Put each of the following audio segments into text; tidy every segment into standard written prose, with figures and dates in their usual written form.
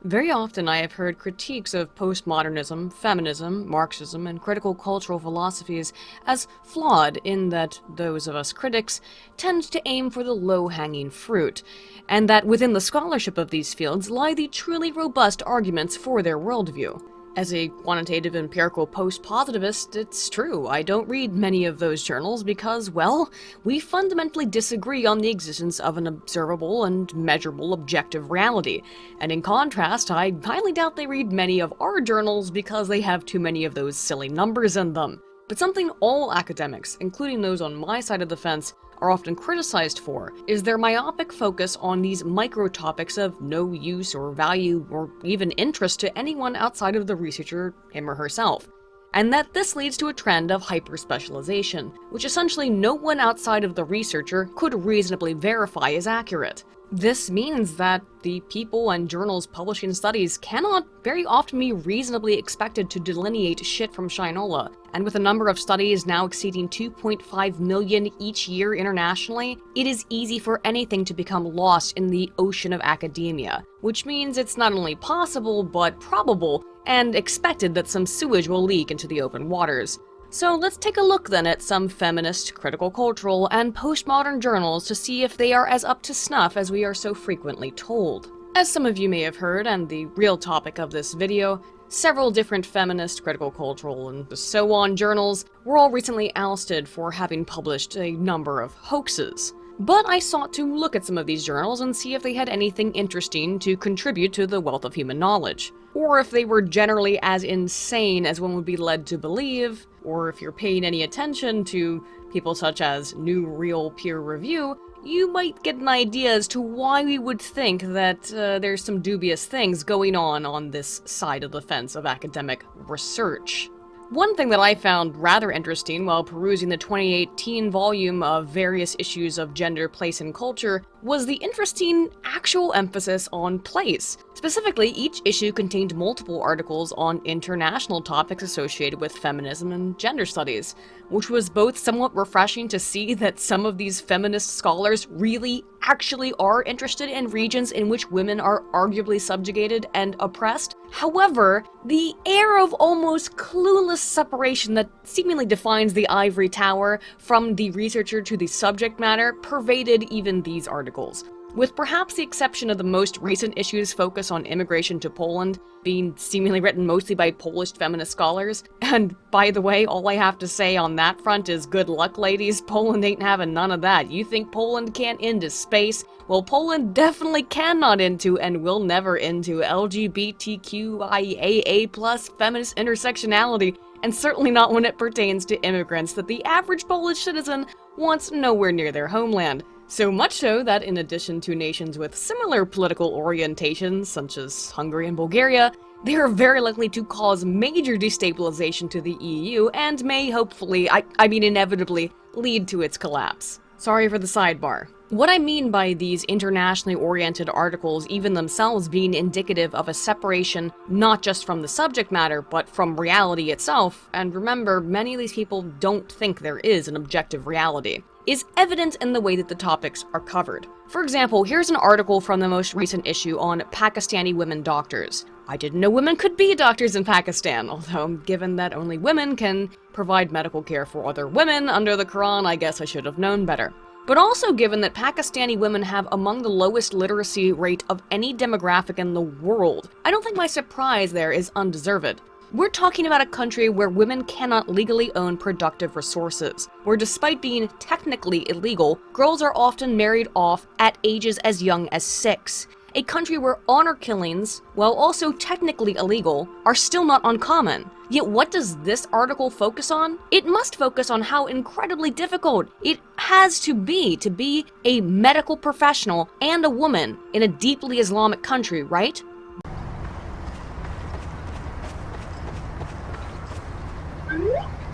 Very often I have heard critiques of postmodernism, feminism, Marxism, and critical cultural philosophies as flawed in that those of us critics tend to aim for the low-hanging fruit, and that within the scholarship of these fields lie the truly robust arguments for their worldview. As a quantitative empirical post-positivist, it's true, I don't read many of those journals because, well, we fundamentally disagree on the existence of an observable and measurable objective reality, and in contrast, I highly doubt they read many of our journals because they have too many of those silly numbers in them. But something all academics, including those on my side of the fence, are often criticized for is their myopic focus on these micro-topics of no use or value or even interest to anyone outside of the researcher, him or herself. And that this leads to a trend of hyper-specialization, which essentially no one outside of the researcher could reasonably verify is accurate. This means that the people and journals publishing studies cannot very often be reasonably expected to delineate shit from shinola, and with a number of studies now exceeding 2.5 million each year internationally, it is easy for anything to become lost in the ocean of academia, which means it's not only possible, but probable, and expected that some sewage will leak into the open waters. So let's take a look then at some feminist, critical cultural, and postmodern journals to see if they are as up to snuff as we are so frequently told. As some of you may have heard, and the real topic of this video, several different feminist, critical cultural, and so on journals were all recently ousted for having published a number of hoaxes. But I sought to look at some of these journals and see if they had anything interesting to contribute to the wealth of human knowledge. Or if they were generally as insane as one would be led to believe, or if you're paying any attention to people such as New Real Peer Review, you might get an idea as to why we would think that there's some dubious things going on this side of the fence of academic research. One thing that I found rather interesting while perusing the 2018 volume of various issues of gender, place, and culture was the interesting actual emphasis on place. Specifically, each issue contained multiple articles on international topics associated with feminism and gender studies, which was both somewhat refreshing to see that some of these feminist scholars really actually are interested in regions in which women are arguably subjugated and oppressed. However, the air of almost clueless separation that seemingly defines the ivory tower from the researcher to the subject matter pervaded even these articles. With perhaps the exception of the most recent issue's focus on immigration to Poland being seemingly written mostly by Polish feminist scholars. And by the way, all I have to say on that front is good luck, ladies. Poland ain't having none of that. You think Poland can't into space? Well, Poland definitely cannot into and will never into LGBTQIAA+ feminist intersectionality, and certainly not when it pertains to immigrants that the average Polish citizen wants nowhere near their homeland. So much so that in addition to nations with similar political orientations, such as Hungary and Bulgaria, they are very likely to cause major destabilization to the EU and may hopefully, I mean inevitably, lead to its collapse. Sorry for the sidebar. What I mean by these internationally oriented articles even themselves being indicative of a separation not just from the subject matter, but from reality itself, and remember, many of these people don't think there is an objective reality, is evident in the way that the topics are covered. For example, here's an article from the most recent issue on Pakistani women doctors. I didn't know women could be doctors in Pakistan, although given that only women can provide medical care for other women under the Quran, I guess I should have known better. But also given that Pakistani women have among the lowest literacy rate of any demographic in the world, I don't think my surprise there is undeserved. We're talking about a country where women cannot legally own productive resources, where despite being technically illegal, girls are often married off at ages as young as 6. A country where honor killings, while also technically illegal, are still not uncommon. Yet what does this article focus on? It must focus on how incredibly difficult it has to be a medical professional and a woman in a deeply Islamic country, right?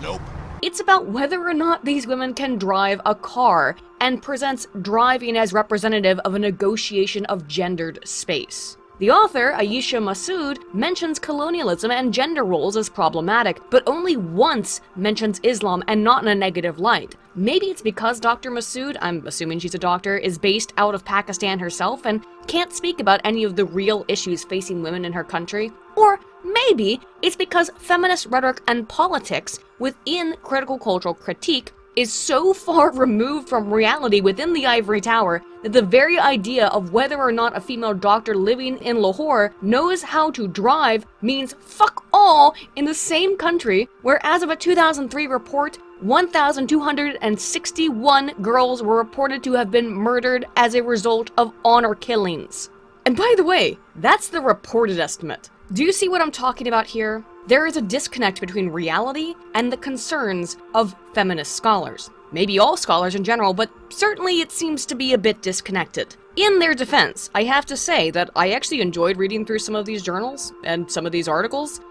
Nope. It's about whether or not these women can drive a car, and presents driving as representative of a negotiation of gendered space. The author, Ayesha Massoud, mentions colonialism and gender roles as problematic, but only once mentions Islam and not in a negative light. Maybe it's because Dr. Massoud, I'm assuming she's a doctor, is based out of Pakistan herself and can't speak about any of the real issues facing women in her country. Or maybe it's because feminist rhetoric and politics within critical cultural critique is so far removed from reality within the ivory tower that the very idea of whether or not a female doctor living in Lahore knows how to drive means fuck all in the same country where, as of a 2003 report, 1,261 girls were reported to have been murdered as a result of honor killings. And by the way, that's the reported estimate. Do you see what I'm talking about here? There is a disconnect between reality and the concerns of feminist scholars. Maybe all scholars in general, but certainly it seems to be a bit disconnected. In their defense, I have to say that I actually enjoyed reading through some of these journals and some of these articles.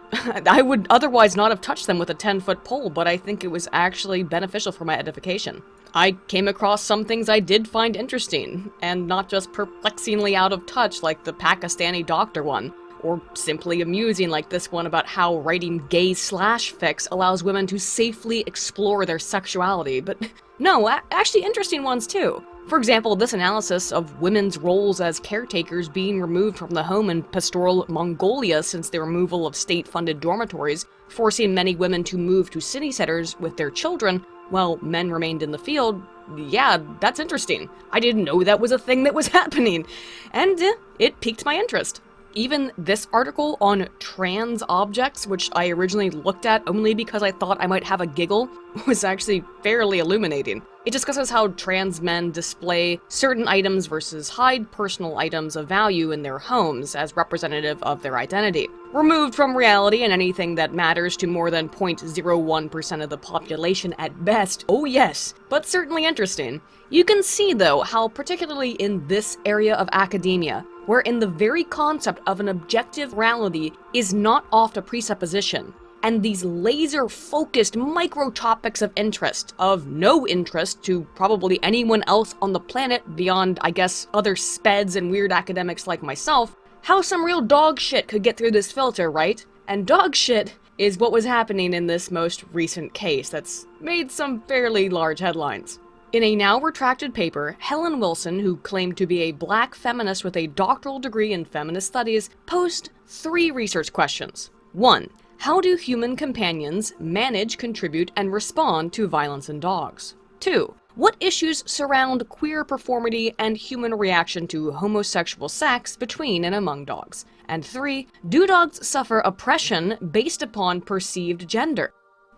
I would otherwise not have touched them with a 10-foot pole, but I think it was actually beneficial for my edification. I came across some things I did find interesting, and not just perplexingly out of touch like the Pakistani doctor one, or simply amusing like this one about how writing gay slash fics allows women to safely explore their sexuality, but no, actually interesting ones too. For example, this analysis of women's roles as caretakers being removed from the home in pastoral Mongolia since the removal of state-funded dormitories, forcing many women to move to city centers with their children while men remained in the field. Yeah, that's interesting. I didn't know that was a thing that was happening, and it piqued my interest. Even this article on trans objects, which I originally looked at only because I thought I might have a giggle, was actually fairly illuminating. It discusses how trans men display certain items versus hide personal items of value in their homes as representative of their identity, removed from reality and anything that matters to more than 0.01% of the population at best. Oh yes, but certainly interesting. You can see, though, how particularly in this area of academia, wherein the very concept of an objective reality is not oft a presupposition, and these laser-focused micro-topics of interest, of no interest to probably anyone else on the planet beyond, I guess, other speds and weird academics like myself, how some real dog shit could get through this filter, right? And dog shit is what was happening in this most recent case that's made some fairly large headlines. In a now retracted paper, Helen Wilson, who claimed to be a black feminist with a doctoral degree in feminist studies, posed 3 research questions. 1. How do human companions manage, contribute, and respond to violence in dogs? 2. What issues surround queer performity and human reaction to homosexual sex between and among dogs? And 3. Do dogs suffer oppression based upon perceived gender?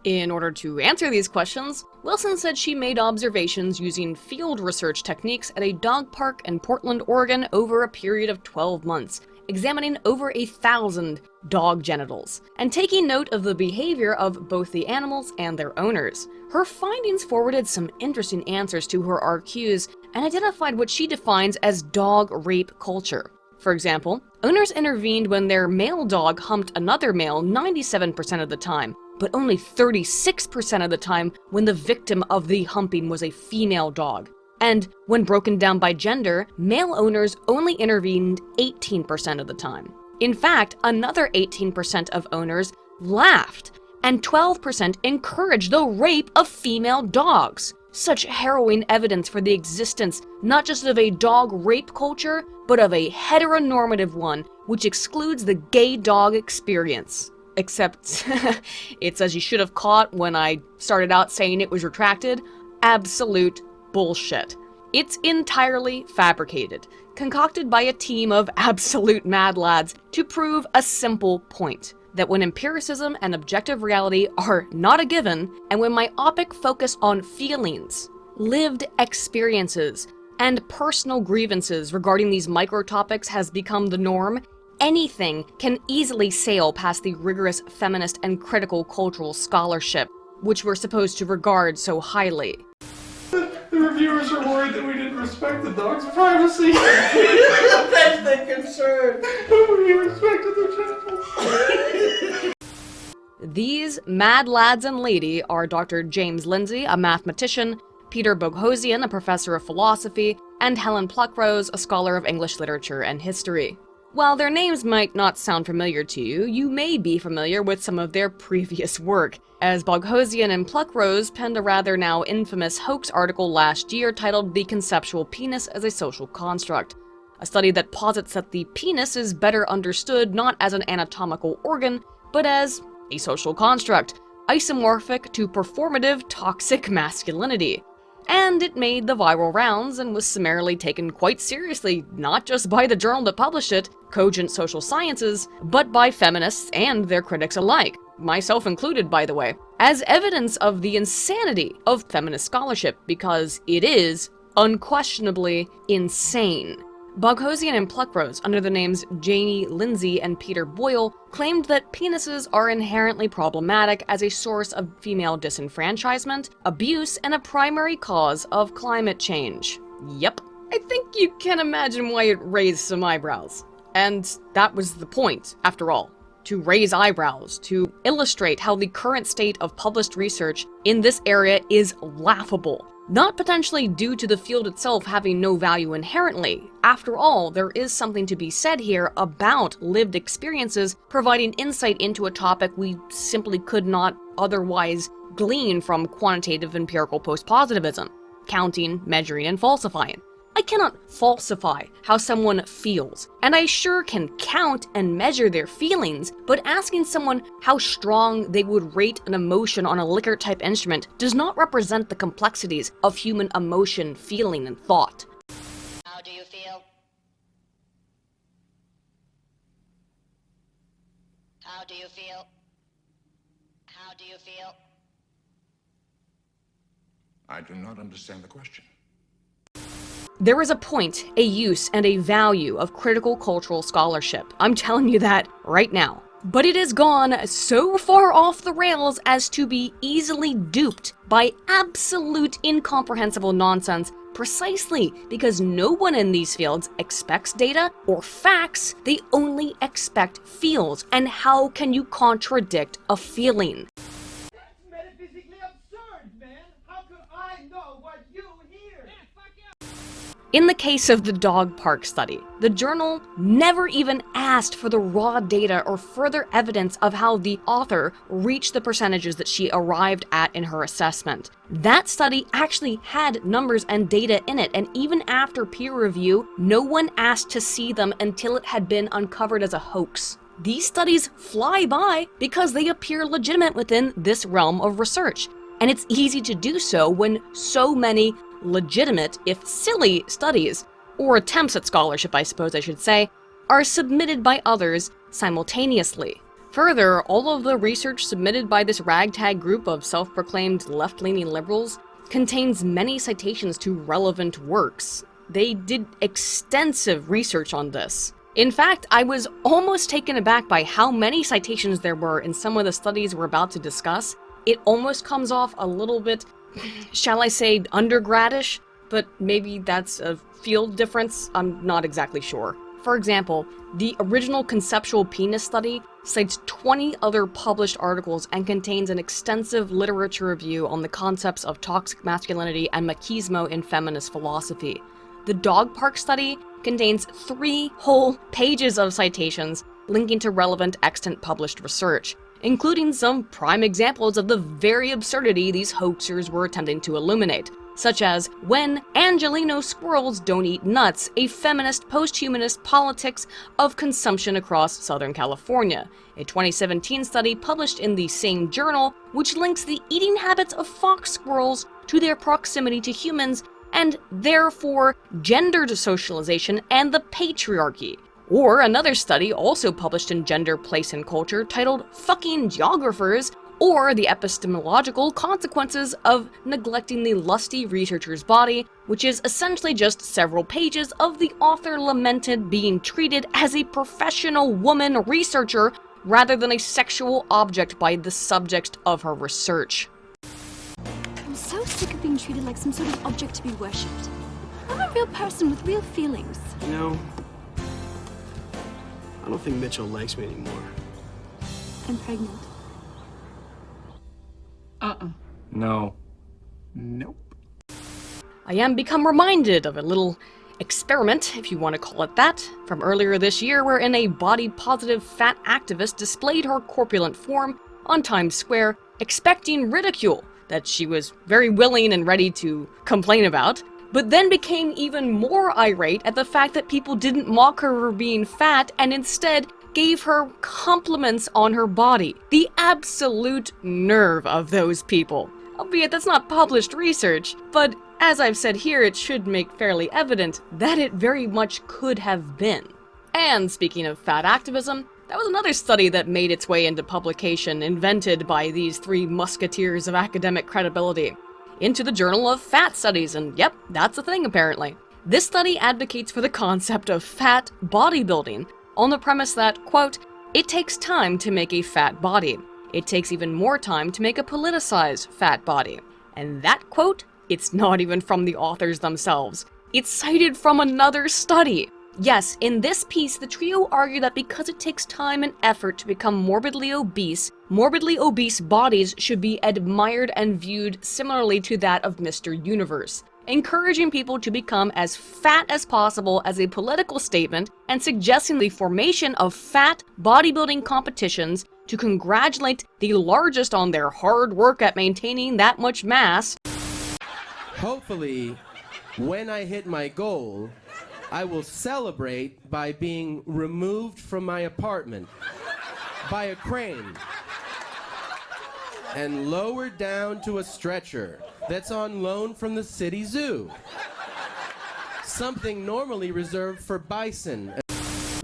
In order to answer these questions, Wilson said she made observations using field research techniques at a dog park in Portland, Oregon over a period of 12 months, examining over 1,000 dog genitals, and taking note of the behavior of both the animals and their owners. Her findings forwarded some interesting answers to her RQs and identified what she defines as dog rape culture. For example, owners intervened when their male dog humped another male 97% of the time, but only 36% of the time when the victim of the humping was a female dog. And when broken down by gender, male owners only intervened 18% of the time. In fact, another 18% of owners laughed, and 12% encouraged the rape of female dogs. Such harrowing evidence for the existence not just of a dog rape culture, but of a heteronormative one, which excludes the gay dog experience. Except, it's as you should have caught when I started out saying it was retracted, absolute bullshit. It's entirely fabricated, concocted by a team of absolute mad lads to prove a simple point. That when empiricism and objective reality are not a given, and when myopic focus on feelings, lived experiences, and personal grievances regarding these micro-topics has become the norm, anything can easily sail past the rigorous feminist and critical cultural scholarship, which we're supposed to regard so highly. The reviewers are worried that we didn't respect the dog's privacy. That's the concern. We respected the genitals. These mad lads and lady are Dr. James Lindsay, a mathematician, Peter Boghossian, a professor of philosophy, and Helen Pluckrose, a scholar of English literature and history. While their names might not sound familiar to you, you may be familiar with some of their previous work, as Boghossian and Pluckrose penned a rather now infamous hoax article last year titled "The Conceptual Penis as a Social Construct," a study that posits that the penis is better understood not as an anatomical organ, but as a social construct, isomorphic to performative toxic masculinity. And it made the viral rounds and was summarily taken quite seriously, not just by the journal that published it, Cogent Social Sciences, but by feminists and their critics alike, myself included by the way, as evidence of the insanity of feminist scholarship, because it is unquestionably insane. Boghossian and Pluckrose, under the names Janie Lindsay and Peter Boyle, claimed that penises are inherently problematic as a source of female disenfranchisement, abuse, and a primary cause of climate change. Yep, I think you can imagine why it raised some eyebrows. And that was the point, after all. To raise eyebrows, to illustrate how the current state of published research in this area is laughable. Not potentially due to the field itself having no value inherently. After all, there is something to be said here about lived experiences providing insight into a topic we simply could not otherwise glean from quantitative empirical post-positivism. Counting, measuring, and falsifying. I cannot falsify how someone feels, and I sure can count and measure their feelings, but asking someone how strong they would rate an emotion on a Likert-type instrument does not represent the complexities of human emotion, feeling, and thought. How do you feel? How do you feel? How do you feel? I do not understand the question. There is a point, a use, and a value of critical cultural scholarship. I'm telling you that right now. But it has gone so far off the rails as to be easily duped by absolute incomprehensible nonsense precisely because no one in these fields expects data or facts, they only expect feels. And how can you contradict a feeling? That's metaphysically absurd, man! How could I know what you hear? Man, fuck you! In the case of the dog park study, the journal never even asked for the raw data or further evidence of how the author reached the percentages that she arrived at in her assessment. That study actually had numbers and data in it, and even after peer review, no one asked to see them until it had been uncovered as a hoax. These studies fly by because they appear legitimate within this realm of research, and it's easy to do so when so many legitimate, if silly, studies, or attempts at scholarship I suppose I should say, are submitted by others simultaneously. Further, all of the research submitted by this ragtag group of self-proclaimed left-leaning liberals contains many citations to relevant works. They did extensive research on this. In fact, I was almost taken aback by how many citations there were in some of the studies we're about to discuss. It almost comes off a little bit, shall I say, undergradish, but maybe that's a field difference, I'm not exactly sure. For example, the original conceptual penis study cites 20 other published articles and contains an extensive literature review on the concepts of toxic masculinity and machismo in feminist philosophy. The dog park study contains 3 whole pages of citations linking to relevant extant published research, including some prime examples of the very absurdity these hoaxers were attempting to illuminate, such as When Angelino Squirrels Don't Eat Nuts, a feminist post-humanist politics of consumption across Southern California, a 2017 study published in the same journal which links the eating habits of fox squirrels to their proximity to humans and therefore gendered socialization and the patriarchy. Or another study also published in Gender, Place, and Culture titled Fucking Geographers, or the epistemological consequences of neglecting the lusty researcher's body, which is essentially just several pages of the author lamented being treated as a professional woman researcher rather than a sexual object by the subject of her research. I'm so sick of being treated like some sort of object to be worshipped. I'm a real person with real feelings. You know, I don't think Mitchell likes me anymore. I'm pregnant. No. Nope. I am become reminded of a little experiment, if you want to call it that, from earlier this year wherein a body-positive fat activist displayed her corpulent form on Times Square, expecting ridicule that she was very willing and ready to complain about, but then became even more irate at the fact that people didn't mock her for being fat and instead gave her compliments on her body. The absolute nerve of those people. Albeit that's not published research, but as I've said here, it should make fairly evident that it very much could have been. And speaking of fat activism, that was another study that made its way into publication, invented by these three musketeers of academic credibility, into the Journal of Fat Studies, and yep, that's a thing apparently. This study advocates for the concept of fat bodybuilding, on the premise that, quote, it takes time to make a fat body. It takes even more time to make a politicized fat body. And that quote, it's not even from the authors themselves. It's cited from another study. Yes, in this piece, the trio argue that because it takes time and effort to become morbidly obese bodies should be admired and viewed similarly to that of Mr. Universe, encouraging people to become as fat as possible as a political statement and suggesting the formation of fat bodybuilding competitions to congratulate the largest on their hard work at maintaining that much mass. Hopefully, when I hit my goal, I will celebrate by being removed from my apartment by a crane and lowered down to a stretcher that's on loan from the city zoo. Something normally reserved for bison.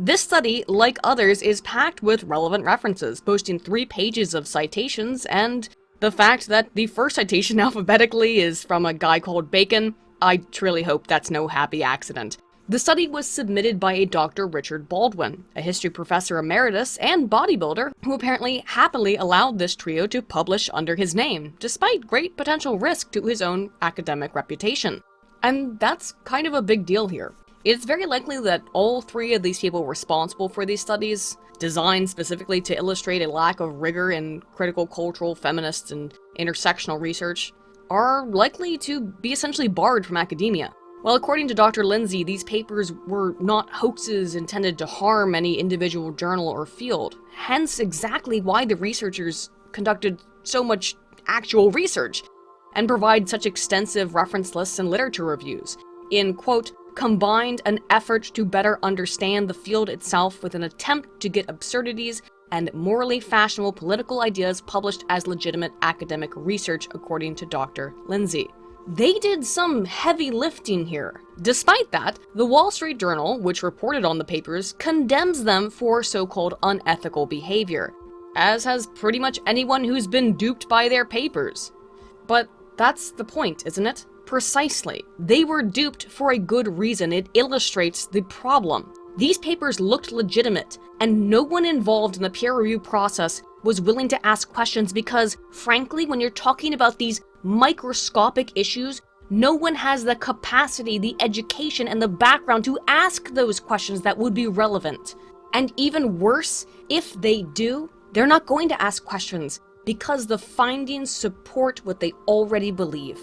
This study, like others, is packed with relevant references, boasting 3 pages of citations, and the fact that the first citation alphabetically is from a guy called Bacon, I truly hope that's no happy accident. The study was submitted by a Dr. Richard Baldwin, a history professor emeritus and bodybuilder who apparently happily allowed this trio to publish under his name, despite great potential risk to his own academic reputation. And that's kind of a big deal here. It's very likely that all 3 of these people responsible for these studies, designed specifically to illustrate a lack of rigor in critical cultural, feminist, and intersectional research, are likely to be essentially barred from academia. Well, according to Dr. Lindsay, these papers were not hoaxes intended to harm any individual journal or field, hence exactly why the researchers conducted so much actual research and provide such extensive reference lists and literature reviews, in, quote, combined an effort to better understand the field itself with an attempt to get absurdities and morally fashionable political ideas published as legitimate academic research, according to Dr. Lindsay. They did some heavy lifting here. Despite that, the Wall Street Journal, which reported on the papers, condemns them for so-called unethical behavior, as has pretty much anyone who's been duped by their papers. But that's the point, isn't it? Precisely. They were duped for a good reason. It illustrates the problem. These papers looked legitimate, and no one involved in the peer review process was willing to ask questions because, frankly, when you're talking about these microscopic issues, no one has the capacity, the education, and the background to ask those questions that would be relevant. And even worse, if they do, they're not going to ask questions because the findings support what they already believe.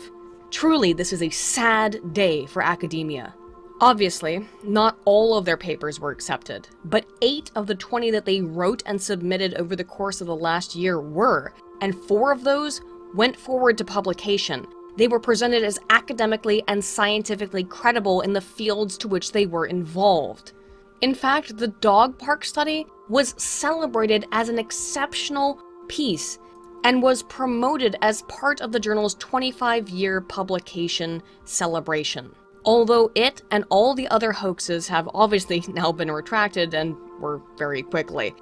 Truly, this is a sad day for academia. Obviously, not all of their papers were accepted, but 8 of the 20 that they wrote and submitted over the course of the last year were, and 4 of those went forward to publication. They were presented as academically and scientifically credible in the fields to which they were involved. In fact, the dog park study was celebrated as an exceptional piece and was promoted as part of the journal's 25-year publication celebration. Although it and all the other hoaxes have obviously now been retracted and were very quickly.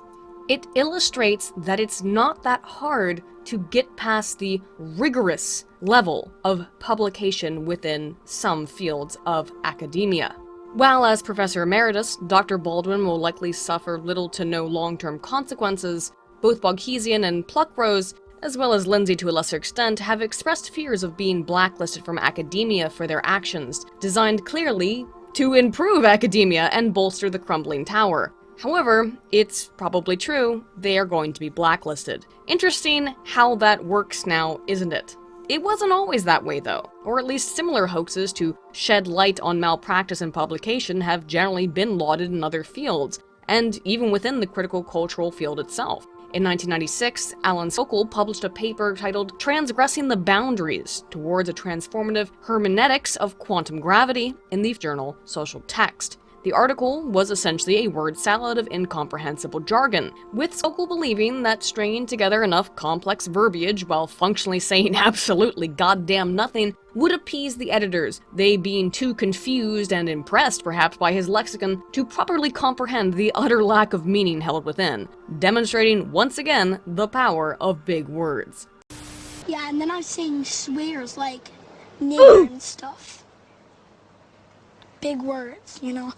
It illustrates that it's not that hard to get past the rigorous level of publication within some fields of academia. While as Professor Emeritus, Dr. Baldwin will likely suffer little to no long-term consequences, both Boghossian and Pluckrose, as well as Lindsay to a lesser extent, have expressed fears of being blacklisted from academia for their actions, designed clearly to improve academia and bolster the crumbling tower. However, it's probably true, they are going to be blacklisted. Interesting how that works now, isn't it? It wasn't always that way though, or at least similar hoaxes to shed light on malpractice in publication have generally been lauded in other fields, and even within the critical cultural field itself. In 1996, Alan Sokal published a paper titled Transgressing the Boundaries Towards a Transformative Hermeneutics of Quantum Gravity in the journal Social Text. The article was essentially a word salad of incomprehensible jargon, with Sokal believing that stringing together enough complex verbiage while functionally saying absolutely goddamn nothing would appease the editors, they being too confused and impressed perhaps by his lexicon to properly comprehend the utter lack of meaning held within, demonstrating once again the power of big words. Yeah, and then I was saying swears like nigger and stuff. Big words, you know.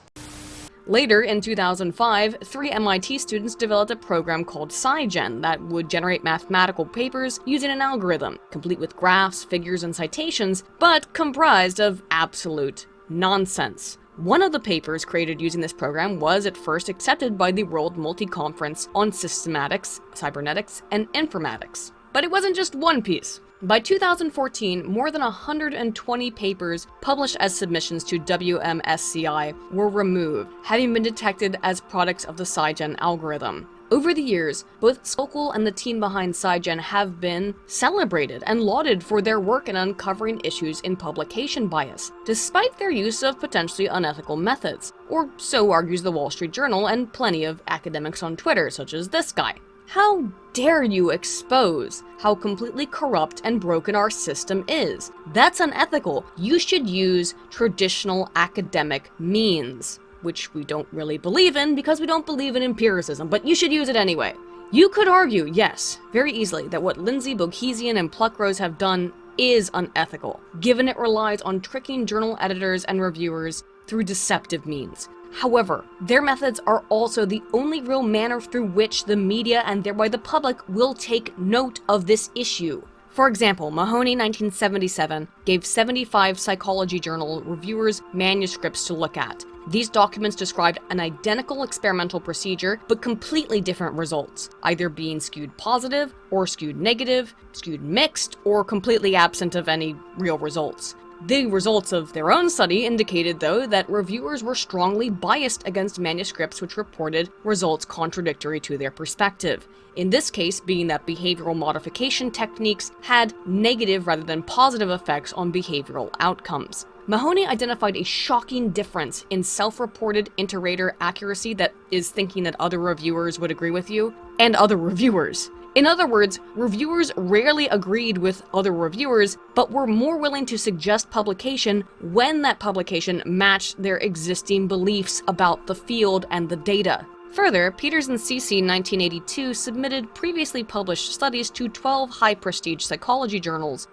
Later, in 2005, 3 MIT students developed a program called SciGen that would generate mathematical papers using an algorithm, complete with graphs, figures, and citations, but comprised of absolute nonsense. One of the papers created using this program was at first accepted by the World Multi-Conference on Systematics, Cybernetics, and Informatics. But it wasn't just one piece. By 2014, more than 120 papers published as submissions to WMSCI were removed, having been detected as products of the SciGen algorithm. Over the years, both Sokal and the team behind SciGen have been celebrated and lauded for their work in uncovering issues in publication bias, despite their use of potentially unethical methods, or so argues the Wall Street Journal and plenty of academics on Twitter, such as this guy. How dare you expose how completely corrupt and broken our system is? That's unethical. You should use traditional academic means, which we don't really believe in because we don't believe in empiricism, but you should use it anyway. You could argue, yes, very easily, that what Lindsay, Boghesian, and Pluckrose have done is unethical, given it relies on tricking journal editors and reviewers through deceptive means. However, their methods are also the only real manner through which the media and thereby the public will take note of this issue. For example, Mahoney 1977 gave 75 psychology journal reviewers manuscripts to look at. These documents described an identical experimental procedure, but completely different results, either being skewed positive or skewed negative, skewed mixed, or completely absent of any real results. The results of their own study indicated, though, that reviewers were strongly biased against manuscripts which reported results contradictory to their perspective. In this case, being that behavioral modification techniques had negative rather than positive effects on behavioral outcomes. Mahoney identified a shocking difference in self-reported inter-rater accuracy that is thinking that other reviewers would agree with you, and other reviewers. In other words, reviewers rarely agreed with other reviewers, but were more willing to suggest publication when that publication matched their existing beliefs about the field and the data. Further, Peters and Ceci in 1982 submitted previously published studies to 12 high-prestige psychology journals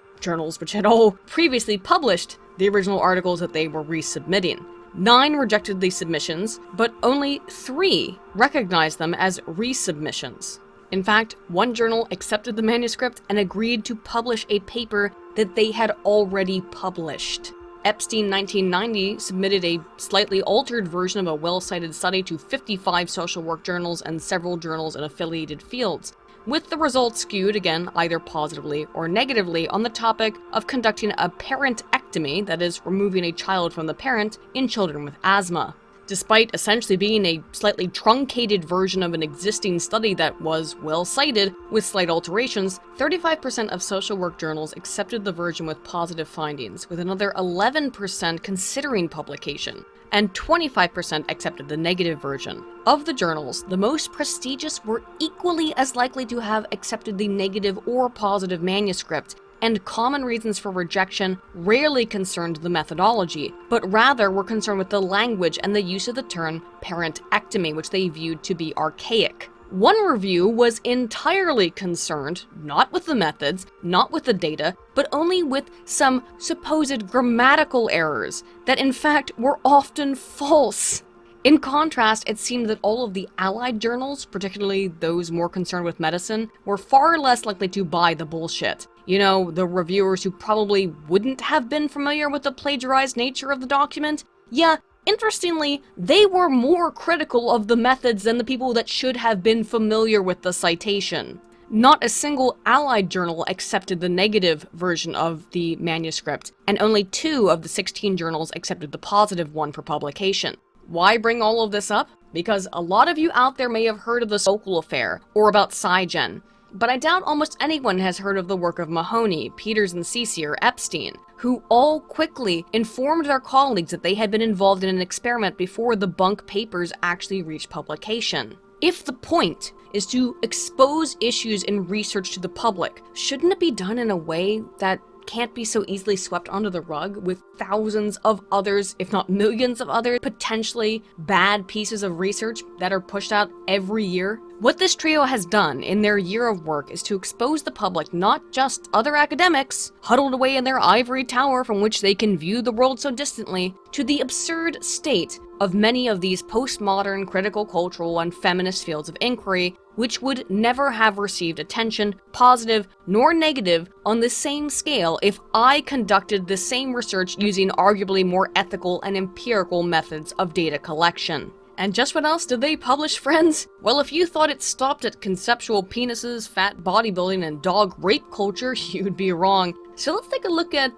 which had all previously published the original articles that they were resubmitting. 9 rejected these submissions, but only 3 recognized them as resubmissions. In fact, one journal accepted the manuscript and agreed to publish a paper that they had already published. Epstein 1990 submitted a slightly altered version of a well-cited study to 55 social work journals and several journals in affiliated fields, with the results skewed, again, either positively or negatively on the topic of conducting a parentectomy, that is, removing a child from the parent, in children with asthma. Despite essentially being a slightly truncated version of an existing study that was well cited with slight alterations, 35% of social work journals accepted the version with positive findings, with another 11% considering publication, and 25% accepted the negative version. Of the journals, the most prestigious were equally as likely to have accepted the negative or positive manuscript, and common reasons for rejection rarely concerned the methodology, but rather were concerned with the language and the use of the term parentectomy, which they viewed to be archaic. One review was entirely concerned, not with the methods, not with the data, but only with some supposed grammatical errors that in fact were often false. In contrast, it seemed that all of the allied journals, particularly those more concerned with medicine, were far less likely to buy the bullshit. You know, the reviewers who probably wouldn't have been familiar with the plagiarized nature of the document? Yeah, interestingly, they were more critical of the methods than the people that should have been familiar with the citation. Not a single Allied journal accepted the negative version of the manuscript, and only 2 of the 16 journals accepted the positive one for publication. Why bring all of this up? Because a lot of you out there may have heard of the Sokol affair, or about Sci-Gen. But I doubt almost anyone has heard of the work of Mahoney, Peters and Ceci, or Epstein, who all quickly informed their colleagues that they had been involved in an experiment before the bunk papers actually reached publication. If the point is to expose issues in research to the public, shouldn't it be done in a way that can't be so easily swept under the rug with thousands of others, if not millions of other, potentially bad pieces of research that are pushed out every year? What this trio has done in their year of work is to expose the public, not just other academics, huddled away in their ivory tower from which they can view the world so distantly, to the absurd state of many of these postmodern critical cultural and feminist fields of inquiry, which would never have received attention, positive nor negative, on the same scale if I conducted the same research using arguably more ethical and empirical methods of data collection. And just what else did they publish, friends? Well, if you thought it stopped at conceptual penises, fat bodybuilding, and dog rape culture, you'd be wrong. So let's take a look at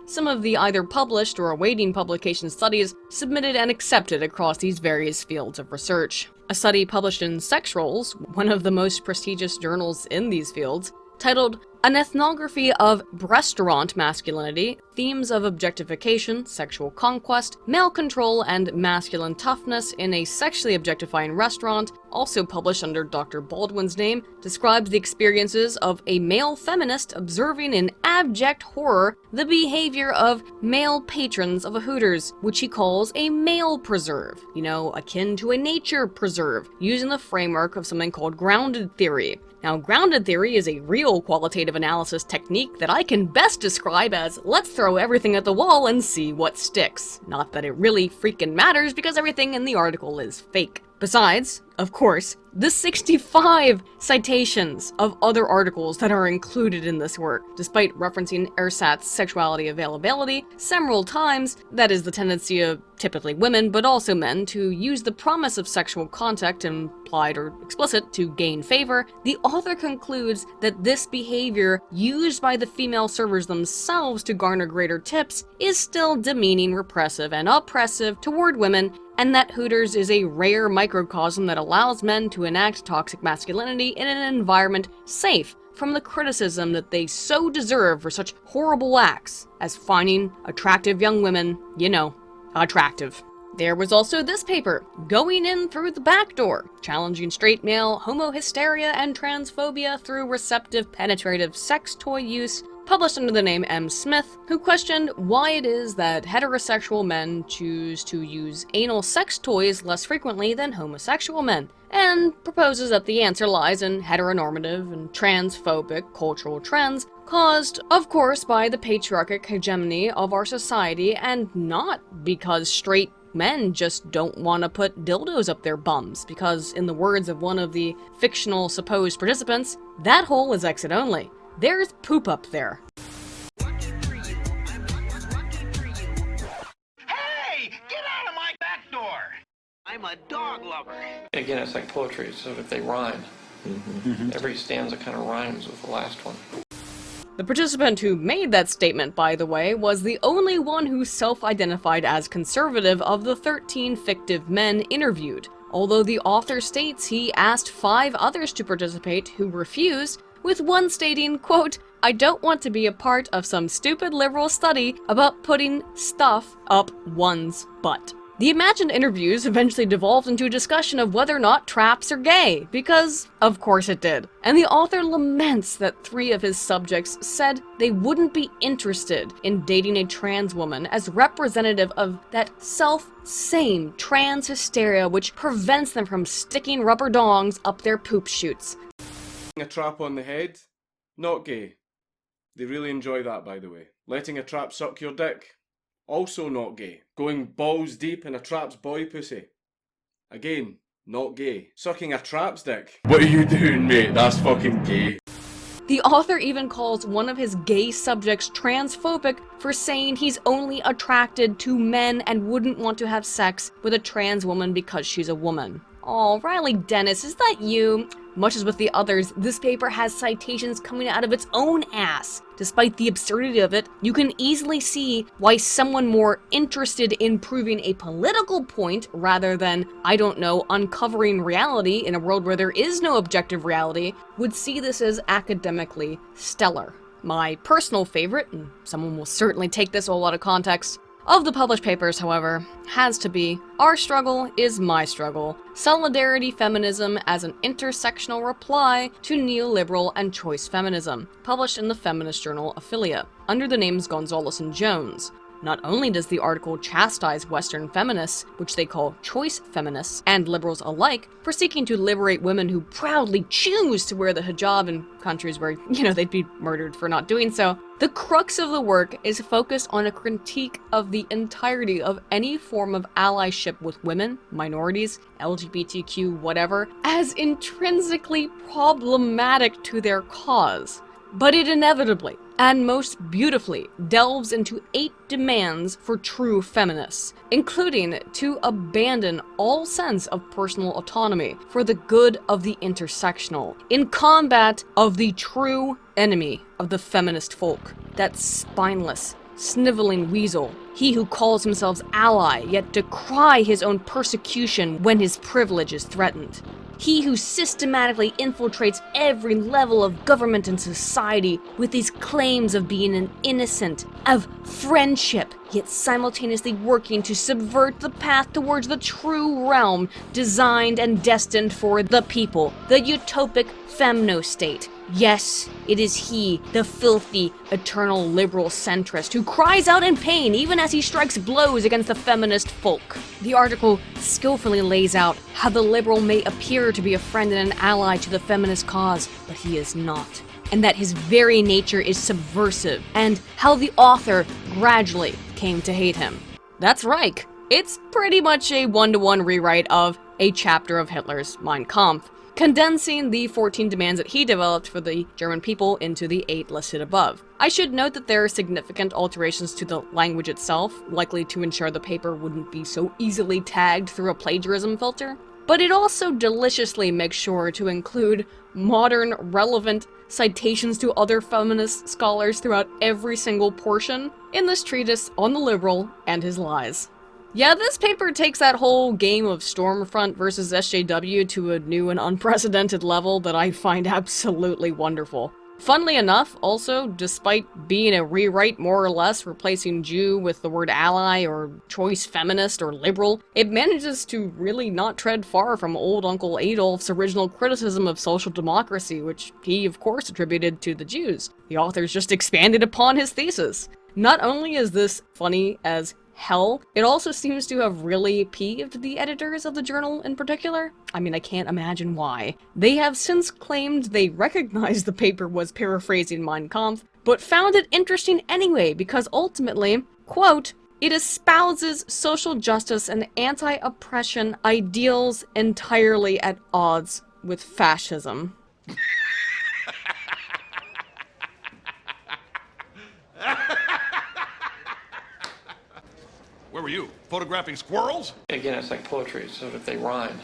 some of the either published or awaiting publication studies submitted and accepted across these various fields of research. A study published in Sex Roles, one of the most prestigious journals in these fields, titled An Ethnography of Breastaurant Masculinity, Themes of Objectification, Sexual Conquest, Male Control, and Masculine Toughness in a Sexually Objectifying Restaurant, also published under Dr. Baldwin's name, describes the experiences of a male feminist observing in abject horror the behavior of male patrons of a Hooters, which he calls a male preserve, akin to a nature preserve, using the framework of something called grounded theory. Now, grounded theory is a real qualitative analysis technique that I can best describe as, let's throw everything at the wall and see what sticks. Not that it really freaking matters, because everything in the article is fake. Besides, of course, the 65 citations of other articles that are included in this work, despite referencing ersatz sexuality availability several times, that is the tendency of typically women, but also men, to use the promise of sexual contact, implied or explicit, to gain favor, the author concludes that this behavior, used by the female servers themselves to garner greater tips, is still demeaning, repressive, and oppressive toward women, and that Hooters is a rare microcosm that allows men to enact toxic masculinity in an environment safe from the criticism that they so deserve for such horrible acts as finding attractive young women, attractive. There was also this paper, Going In Through the Back Door, Challenging Straight Male Homohysteria and Transphobia Through Receptive Penetrative Sex Toy Use, published under the name M. Smith, who questioned why it is that heterosexual men choose to use anal sex toys less frequently than homosexual men, and proposes that the answer lies in heteronormative and transphobic cultural trends caused, of course, by the patriarchic hegemony of our society, and not because straight men just don't want to put dildos up their bums, because in the words of one of the fictional supposed participants, that hole is exit only. There's poop up there. Hey! Get out of my back door! I'm a dog lover. Again, it's like poetry, so if they rhyme, every stanza kind of rhymes with the last one. The participant who made that statement, by the way, was the only one who self-identified as conservative of the 13 fictive men interviewed, although the author states he asked 5 others to participate who refused, with one stating, quote, "I don't want to be a part of some stupid liberal study about putting stuff up one's butt." The imagined interviews eventually devolved into a discussion of whether or not traps are gay, because of course it did. And the author laments that 3 of his subjects said they wouldn't be interested in dating a trans woman as representative of that self-same trans hysteria which prevents them from sticking rubber dongs up their poop chutes. A trap on the head, not gay. They really enjoy that, by the way. Letting a trap suck your dick, also not gay. Going balls deep in a trap's boy pussy, again, not gay. Sucking a trap's dick. What are you doing, mate? That's fucking gay. The author even calls one of his gay subjects transphobic for saying he's only attracted to men and wouldn't want to have sex with a trans woman because she's a woman. Oh, Riley Dennis, is that you? Much as with the others, this paper has citations coming out of its own ass. Despite the absurdity of it, you can easily see why someone more interested in proving a political point rather than, I don't know, uncovering reality in a world where there is no objective reality, would see this as academically stellar. My personal favorite, and someone will certainly take this all out of context, of the published papers, however, has to be Our Struggle is My Struggle, Solidarity Feminism as an Intersectional Reply to Neoliberal and Choice Feminism, published in the feminist journal Affiliate, under the names Gonzalez and Jones. Not only does the article chastise Western feminists, which they call choice feminists, and liberals alike, for seeking to liberate women who proudly choose to wear the hijab in countries where, they'd be murdered for not doing so, the crux of the work is focused on a critique of the entirety of any form of allyship with women, minorities, LGBTQ, whatever, as intrinsically problematic to their cause. But it inevitably, and most beautifully, delves into 8 demands for true feminists, including to abandon all sense of personal autonomy for the good of the intersectional, in combat of the true enemy of the feminist folk, that spineless, sniveling weasel, he who calls himself ally yet decry his own persecution when his privilege is threatened. He who systematically infiltrates every level of government and society with these claims of being an innocent, of friendship, yet simultaneously working to subvert the path towards the true realm designed and destined for the people, the utopic femno-state. Yes, it is he, the filthy, eternal liberal centrist, who cries out in pain even as he strikes blows against the feminist folk. The article skillfully lays out how the liberal may appear to be a friend and an ally to the feminist cause, but he is not, and that his very nature is subversive, and how the author gradually came to hate him. That's Reich. It's pretty much a one-to-one rewrite of a chapter of Hitler's Mein Kampf, condensing the 14 demands that he developed for the German people into the 8 listed above. I should note that there are significant alterations to the language itself, likely to ensure the paper wouldn't be so easily tagged through a plagiarism filter, but it also deliciously makes sure to include modern, relevant citations to other feminist scholars throughout every single portion in this treatise on the liberal and his lies. Yeah, this paper takes that whole game of Stormfront versus SJW to a new and unprecedented level that I find absolutely wonderful. Funnily enough, also, despite being a rewrite more or less, replacing Jew with the word ally or choice feminist or liberal, it manages to really not tread far from old Uncle Adolf's original criticism of social democracy, which he, of course, attributed to the Jews. The authors just expanded upon his thesis. Not only is this funny as hell, it also seems to have really peeved the editors of the journal in particular. I mean, I can't imagine why. They have since claimed they recognized the paper was paraphrasing Mein Kampf, but found it interesting anyway because ultimately, quote, it espouses social justice and anti-oppression ideals entirely at odds with fascism. Where were you? Photographing squirrels? Again, it's like poetry, so if they rhyme.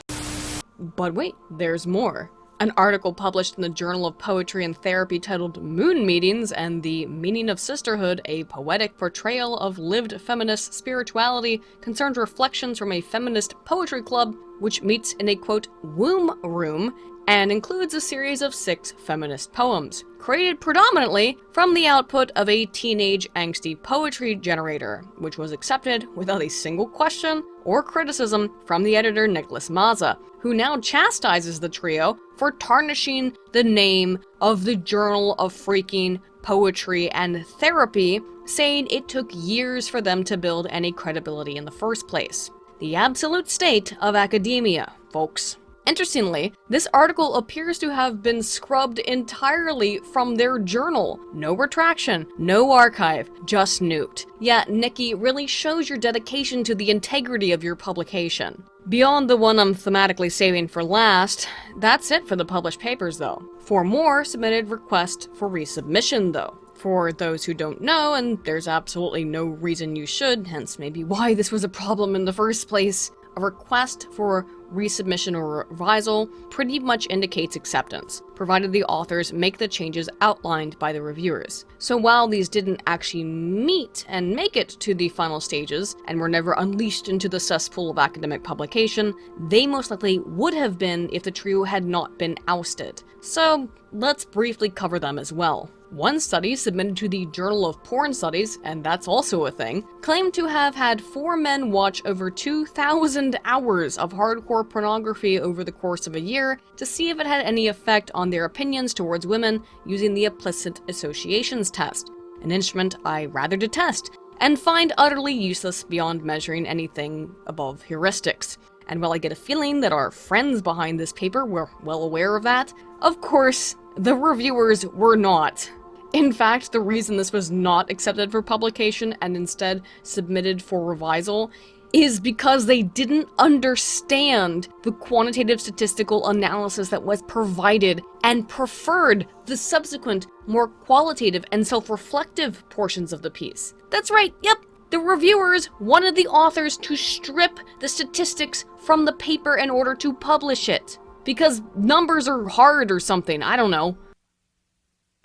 But wait, there's more. An article published in the Journal of Poetry and Therapy titled Moon Meetings and the Meaning of Sisterhood, a poetic portrayal of lived feminist spirituality, concerns reflections from a feminist poetry club which meets in a, quote, womb room and includes a series of 6 feminist poems, created predominantly from the output of a teenage angsty poetry generator, which was accepted without a single question or criticism from the editor Nicholas Mazza, who now chastises the trio for tarnishing the name of the Journal of Freaking Poetry and Therapy, saying it took years for them to build any credibility in the first place. The absolute state of academia, folks. Interestingly, this article appears to have been scrubbed entirely from their journal. No retraction, no archive, just nuked. Yeah, Nikki, really shows your dedication to the integrity of your publication. Beyond the one I'm thematically saving for last, that's it for the published papers though. 4 more submitted request for resubmission though. For those who don't know, and there's absolutely no reason you should, hence maybe why this was a problem in the first place, a request for resubmission or revisal pretty much indicates acceptance, provided the authors make the changes outlined by the reviewers. So while these didn't actually meet and make it to the final stages, and were never unleashed into the cesspool of academic publication, they most likely would have been if the trio had not been ousted. So let's briefly cover them as well. One study submitted to the Journal of Porn Studies, and that's also a thing, claimed to have had 4 men watch over 2,000 hours of hardcore pornography over the course of a year to see if it had any effect on their opinions towards women using the implicit associations test, an instrument I rather detest, and find utterly useless beyond measuring anything above heuristics. And while I get a feeling that our friends behind this paper were well aware of that, of course, the reviewers were not. In fact, the reason this was not accepted for publication and instead submitted for revisal is because they didn't understand the quantitative statistical analysis that was provided and preferred the subsequent, more qualitative and self-reflective portions of the piece. That's right, yep, the reviewers wanted the authors to strip the statistics from the paper in order to publish it. Because numbers are hard or something, I don't know.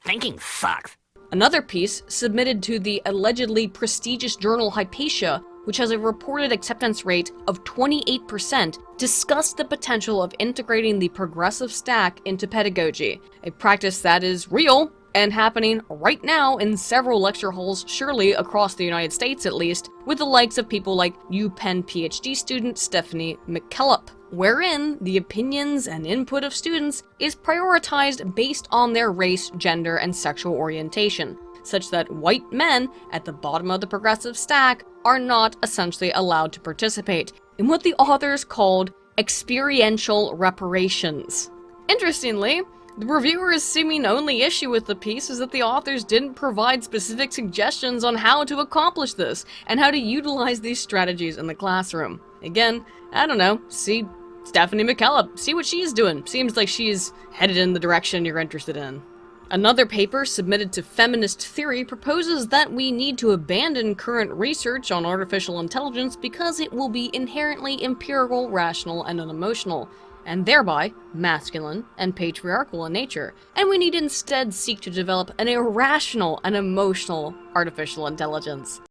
Thinking sucks. Another piece, submitted to the allegedly prestigious journal Hypatia, which has a reported acceptance rate of 28%, discussed the potential of integrating the progressive stack into pedagogy, a practice that is real and happening right now in several lecture halls, surely across the United States at least, with the likes of people like UPenn PhD student Stephanie McKellop, wherein the opinions and input of students is prioritized based on their race, gender, and sexual orientation, such that white men at the bottom of the progressive stack are not essentially allowed to participate in what the authors called experiential reparations. Interestingly, the reviewers' seeming only issue with the piece is that the authors didn't provide specific suggestions on how to accomplish this, and how to utilize these strategies in the classroom. Again, I don't know, see Stephanie McKellop, see what she's doing. Seems like she's headed in the direction you're interested in. Another paper submitted to Feminist Theory proposes that we need to abandon current research on artificial intelligence because it will be inherently empirical, rational, and unemotional, and thereby masculine and patriarchal in nature, and we need instead seek to develop an irrational and emotional artificial intelligence.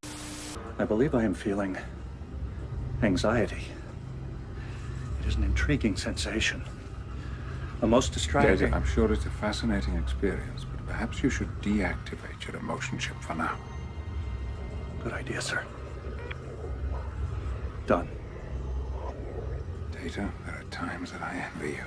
I believe I am feeling anxiety. It is an intriguing sensation. A most distracting... Daisy, I'm sure it's a fascinating experience, but perhaps you should deactivate your emotion chip for now. Good idea, sir. Done. Data, there are times that I envy you.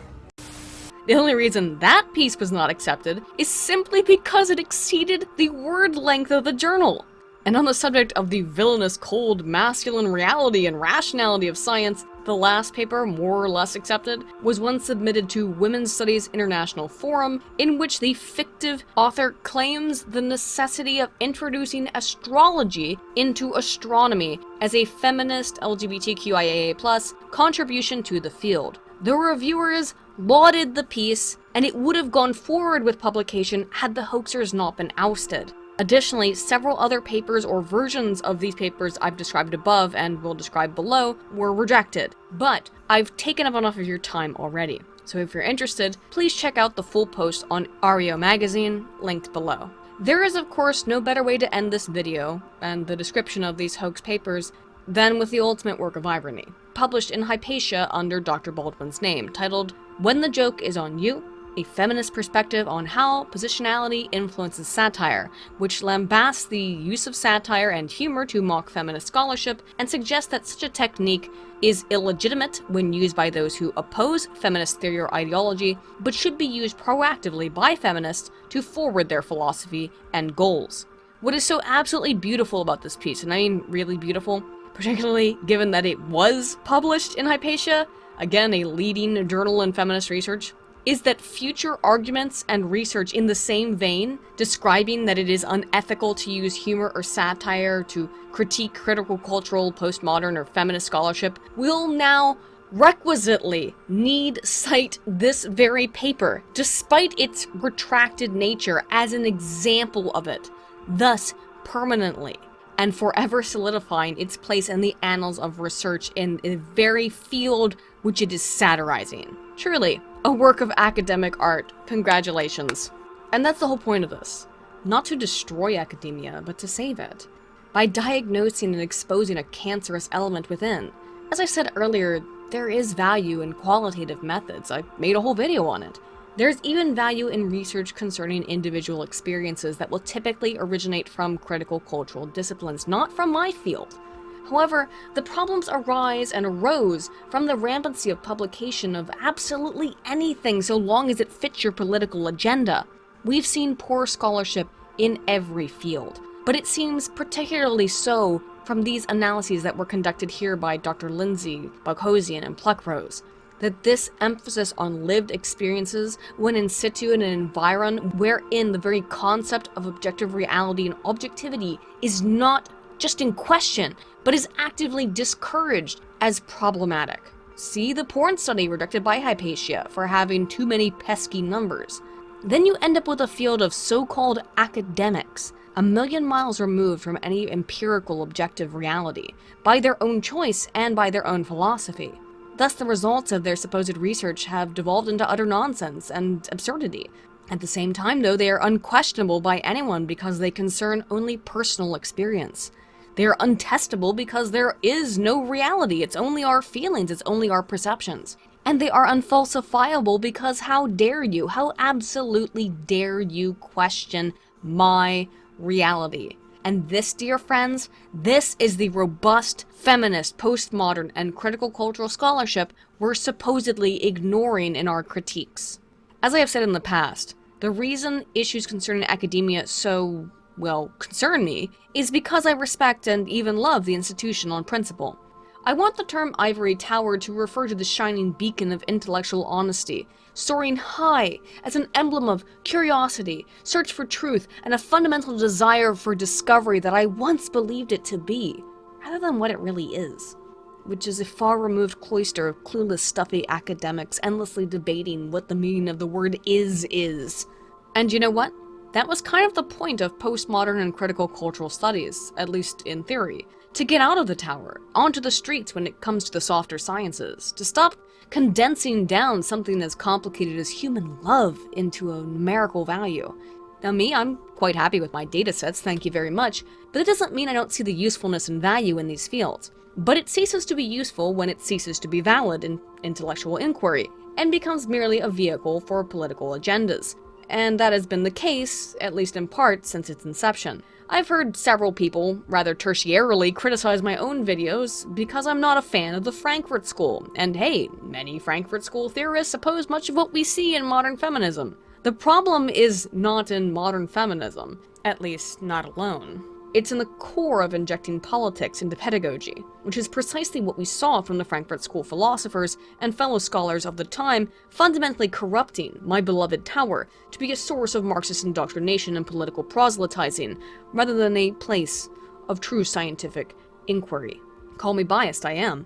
The only reason that piece was not accepted is simply because it exceeded the word length of the journal. And on the subject of the villainous, cold, masculine reality and rationality of science, the last paper, more or less accepted, was one submitted to Women's Studies International Forum, in which the fictive author claims the necessity of introducing astrology into astronomy as a feminist LGBTQIAA+ contribution to the field. The reviewers lauded the piece, and it would have gone forward with publication had the hoaxers not been ousted. Additionally, several other papers or versions of these papers I've described above and will describe below were rejected. But I've taken up enough of your time already, so if you're interested, please check out the full post on Ario magazine, linked below. There is of course no better way to end this video, and the description of these hoax papers, than with the ultimate work of irony, published in Hypatia under Dr. Baldwin's name, titled When the Joke is on You, a feminist perspective on how positionality influences satire, which lambasts the use of satire and humor to mock feminist scholarship and suggests that such a technique is illegitimate when used by those who oppose feminist theory or ideology, but should be used proactively by feminists to forward their philosophy and goals. What is so absolutely beautiful about this piece, and I mean really beautiful, particularly given that it was published in Hypatia, again a leading journal in feminist research, is that future arguments and research in the same vein, describing that it is unethical to use humor or satire to critique critical cultural, postmodern, or feminist scholarship, will now requisitely need cite this very paper, despite its retracted nature, as an example of it, thus permanently and forever solidifying its place in the annals of research in a very field which it is satirizing. Truly, a work of academic art. Congratulations. And that's the whole point of this. Not to destroy academia, but to save it. By diagnosing and exposing a cancerous element within. As I said earlier, there is value in qualitative methods. I made a whole video on it. There's even value in research concerning individual experiences that will typically originate from critical cultural disciplines, not from my field. However, the problems arise and arose from the rampancy of publication of absolutely anything so long as it fits your political agenda. We've seen poor scholarship in every field, but it seems particularly so from these analyses that were conducted here by Dr. Lindsay, Boghossian, and Pluckrose, that this emphasis on lived experiences when in situ in an environment wherein the very concept of objective reality and objectivity is not just in question, but is actively discouraged as problematic. See the porn study rejected by Hypatia for having too many pesky numbers. Then you end up with a field of so-called academics, a million miles removed from any empirical objective reality, by their own choice and by their own philosophy. Thus the results of their supposed research have devolved into utter nonsense and absurdity. At the same time, though, they are unquestionable by anyone because they concern only personal experience. They are untestable because there is no reality, it's only our feelings, it's only our perceptions. And they are unfalsifiable because how dare you, how absolutely dare you question my reality. And this, dear friends, this is the robust, feminist, postmodern, and critical cultural scholarship we're supposedly ignoring in our critiques. As I have said in the past, the reason issues concerning academia so, well, concern me is because I respect and even love the institution on principle. I want the term ivory tower to refer to the shining beacon of intellectual honesty, soaring high as an emblem of curiosity, search for truth, and a fundamental desire for discovery that I once believed it to be, rather than what it really is, which is a far-removed cloister of clueless, stuffy academics endlessly debating what the meaning of the word is. And you know what? That was kind of the point of postmodern and critical cultural studies, at least in theory. To get out of the tower, onto the streets when it comes to the softer sciences, to stop condensing down something as complicated as human love into a numerical value. Now me, I'm quite happy with my datasets, thank you very much, but it doesn't mean I don't see the usefulness and value in these fields. But it ceases to be useful when it ceases to be valid in intellectual inquiry, and becomes merely a vehicle for political agendas. And that has been the case, at least in part, since its inception. I've heard several people, rather tertiarily, criticize my own videos because I'm not a fan of the Frankfurt School, and hey, many Frankfurt School theorists oppose much of what we see in modern feminism. The problem is not in modern feminism, at least not alone. It's in the core of injecting politics into pedagogy, which is precisely what we saw from the Frankfurt School philosophers and fellow scholars of the time, fundamentally corrupting my beloved tower to be a source of Marxist indoctrination and political proselytizing, rather than a place of true scientific inquiry. Call me biased, I am.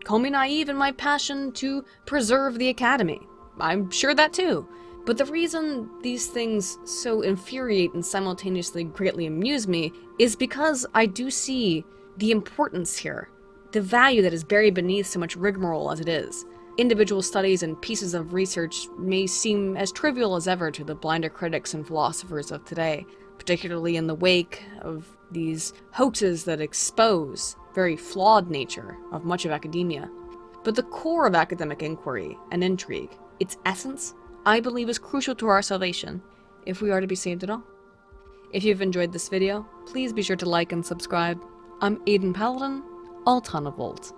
Call me naive in my passion to preserve the academy. I'm sure that too. But the reason these things so infuriate and simultaneously greatly amuse me is because I do see the importance here, the value that is buried beneath so much rigmarole as it is. Individual studies and pieces of research may seem as trivial as ever to the blinder critics and philosophers of today, particularly in the wake of these hoaxes that expose very flawed nature of much of academia. But the core of academic inquiry and intrigue, its essence, I believe is crucial to our salvation, if we are to be saved at all. If you've enjoyed this video, please be sure to like and subscribe. I'm Aiden Paladin, Altana Volt.